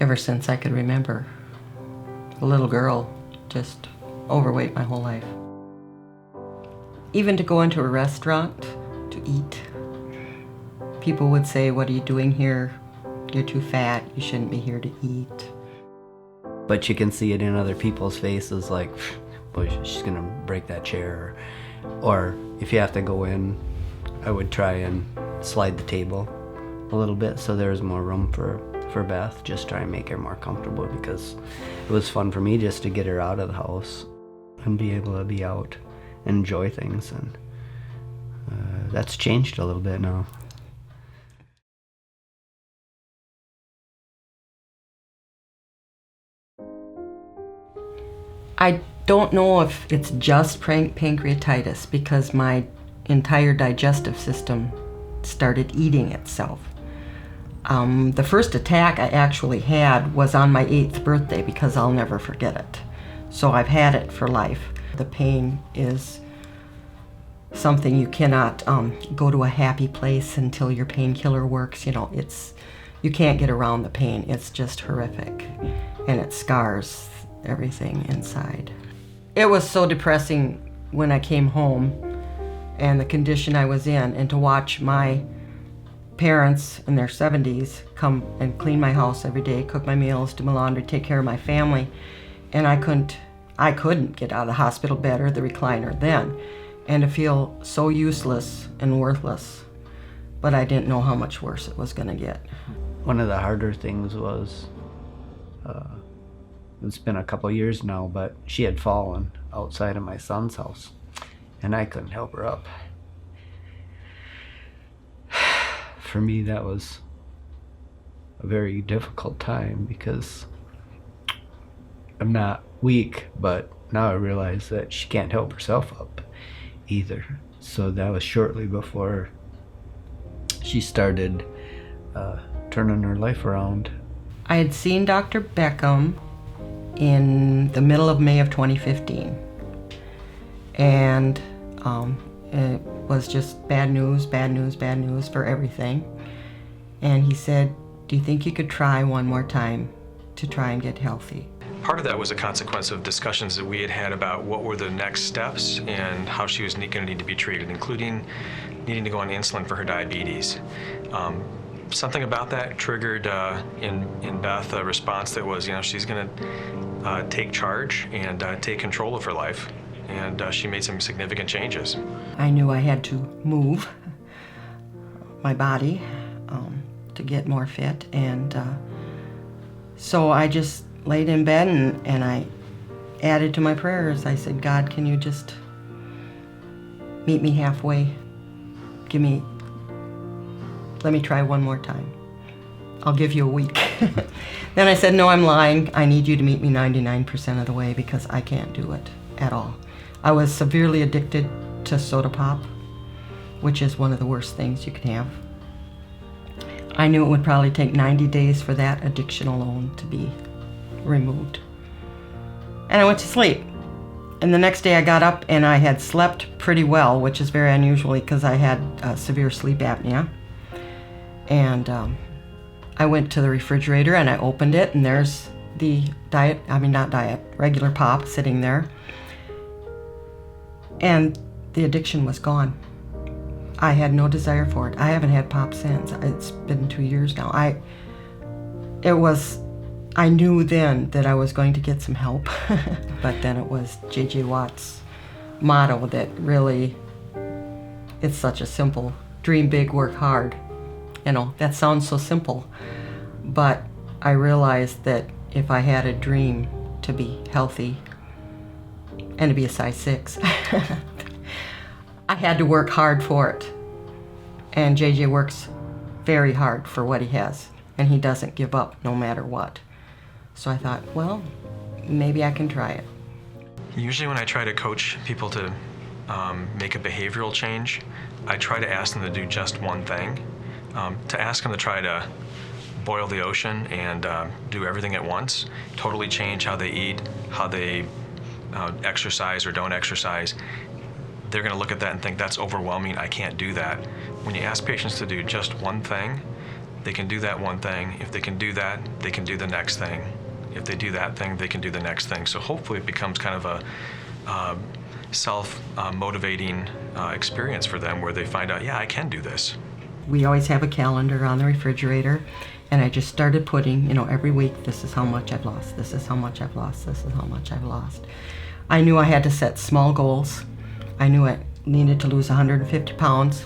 ever since I could remember. A little girl, just overweight my whole life. Even to go into a restaurant to eat, people would say, "What are you doing here? You're too fat, you shouldn't be here to eat." But you can see it in other people's faces, like, boy, she's gonna break that chair. Or if you have to go in, I would try and slide the table a little bit so there was more room for Beth, just try and make her more comfortable, because it was fun for me just to get her out of the house and be able to be out and enjoy things. And that's changed a little bit now. I don't know if it's just pancreatitis, because my entire digestive system started eating itself. The first attack I actually had was on my 8th birthday, because I'll never forget it. So I've had it for life. The pain is something you cannot go to a happy place until your painkiller works. You know, you can't get around the pain. It's just horrific, and it scars everything inside. It was so depressing when I came home and the condition I was in, and to watch my parents in their 70s come and clean my house every day, cook my meals, do my laundry, take care of my family, and I couldn't get out of the hospital bed or the recliner then, and to feel so useless and worthless. But I didn't know how much worse it was going to get. One of the harder things was, it's been a couple years now, but she had fallen outside of my son's house, and I couldn't help her up. For me, that was a very difficult time, because I'm not weak, but now I realize that she can't help herself up either. So that was shortly before she started turning her life around. I had seen Dr. Beckham in the middle of May of 2015, and it was just bad news for everything. And he said, "Do you think you could try one more time to try and get healthy?" Part of that was a consequence of discussions that we had had about what were the next steps and how she was going to need to be treated, including needing to go on insulin for her diabetes. Something about that triggered in Beth a response that was, she's going to take charge and take control of her life. And she made some significant changes. I knew I had to move my body to get more fit, and so I just laid in bed and I added to my prayers. I said, "God, can you just meet me halfway? Let me try one more time. I'll give you a week." Then I said, "No, I'm lying. I need you to meet me 99% of the way, because I can't do it at all." I was severely addicted to soda pop, which is one of the worst things you can have. I knew it would probably take 90 days for that addiction alone to be removed. And I went to sleep. And the next day I got up and I had slept pretty well, which is very unusual because I had severe sleep apnea. And I went to the refrigerator and I opened it, and there's the regular pop sitting there. And the addiction was gone. I had no desire for it. I haven't had pop since. It's been 2 years now. I knew then that I was going to get some help, but then it was J.J. Watt's motto that really, it's such a simple, dream big, work hard. That sounds so simple, but I realized that if I had a dream to be healthy and to be a size 6, I had to work hard for it. And JJ works very hard for what he has, and he doesn't give up no matter what. So I thought, well, maybe I can try it. Usually when I try to coach people to make a behavioral change, I try to ask them to do just one thing. To ask them to try to boil the ocean and do everything at once, totally change how they eat, how they exercise or don't exercise, they're going to look at that and think that's overwhelming, I can't do that. When you ask patients to do just one thing, they can do that one thing. If they can do that, they can do the next thing. If they do that thing, they can do the next thing. So hopefully it becomes kind of a self-motivating experience for them where they find out, yeah, I can do this. We always have a calendar on the refrigerator, and I just started putting, every week, this is how much I've lost, this is how much I've lost, this is how much I've lost. I knew I had to set small goals. I knew I needed to lose 150 pounds.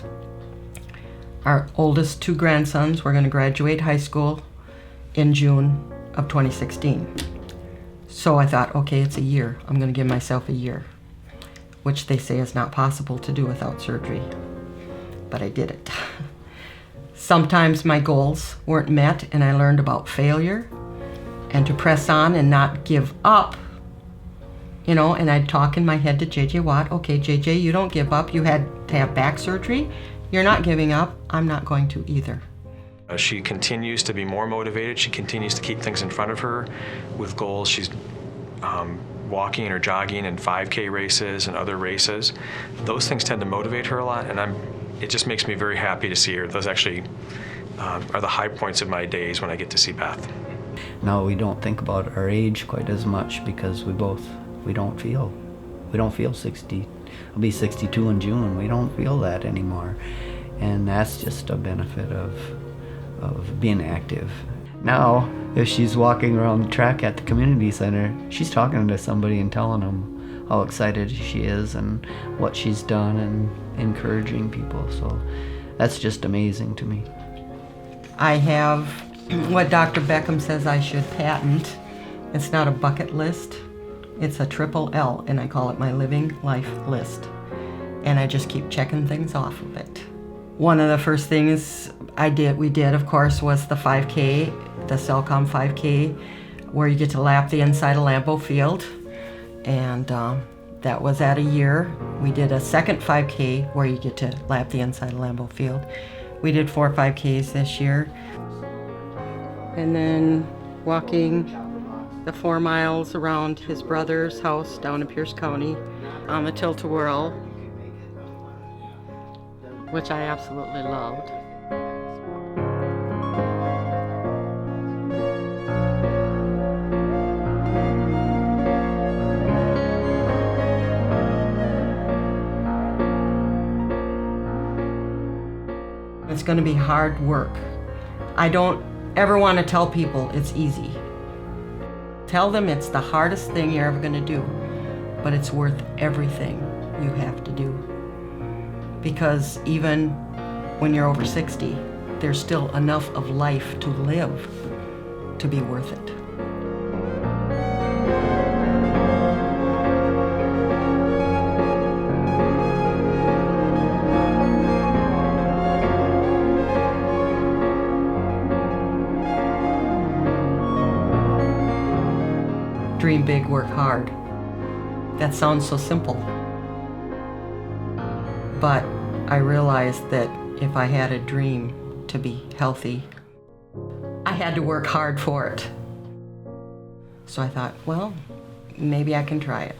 Our oldest 2 grandsons were going to graduate high school in June of 2016. So I thought, okay, it's a year. I'm going to give myself a year, which they say is not possible to do without surgery. But I did it. Sometimes my goals weren't met, and I learned about failure and to press on and not give up. And I'd talk in my head to JJ Watt, okay, JJ, you don't give up. You had to have back surgery. You're not giving up. I'm not going to either. She continues to be more motivated. She continues to keep things in front of her with goals. She's walking or jogging in 5K races and other races. Those things tend to motivate her a lot, and it just makes me very happy to see her. Those actually are the high points of my days when I get to see Beth. Now we don't think about our age quite as much because we don't feel 60. I'll be 62 in June. We don't feel that anymore, and that's just a benefit of being active. Now, if she's walking around the track at the community center, she's talking to somebody and telling them how excited she is and what she's done and encouraging people. So that's just amazing to me. I have what Dr. Beckham says I should patent. It's not a bucket list. It's a triple L, and I call it my living life list. And I just keep checking things off of it. One of the first things we did, of course, was the 5K, the Cellcom 5K, where you get to lap the inside of Lambeau Field. And that was at a year. We did a second 5K where you get to lap the inside of Lambeau Field. We did 4 5Ks this year. And then walking the 4 miles around his brother's house down in Pierce County on the tilt-a-whirl, which I absolutely loved. It's going to be hard work. I don't ever want to tell people it's easy. Tell them it's the hardest thing you're ever going to do, but it's worth everything you have to do. Because even when you're over 60, there's still enough of life to live to be worth it. Dream big, work hard. That sounds so simple. But I realized that if I had a dream to be healthy, I had to work hard for it. So I thought, well, maybe I can try it.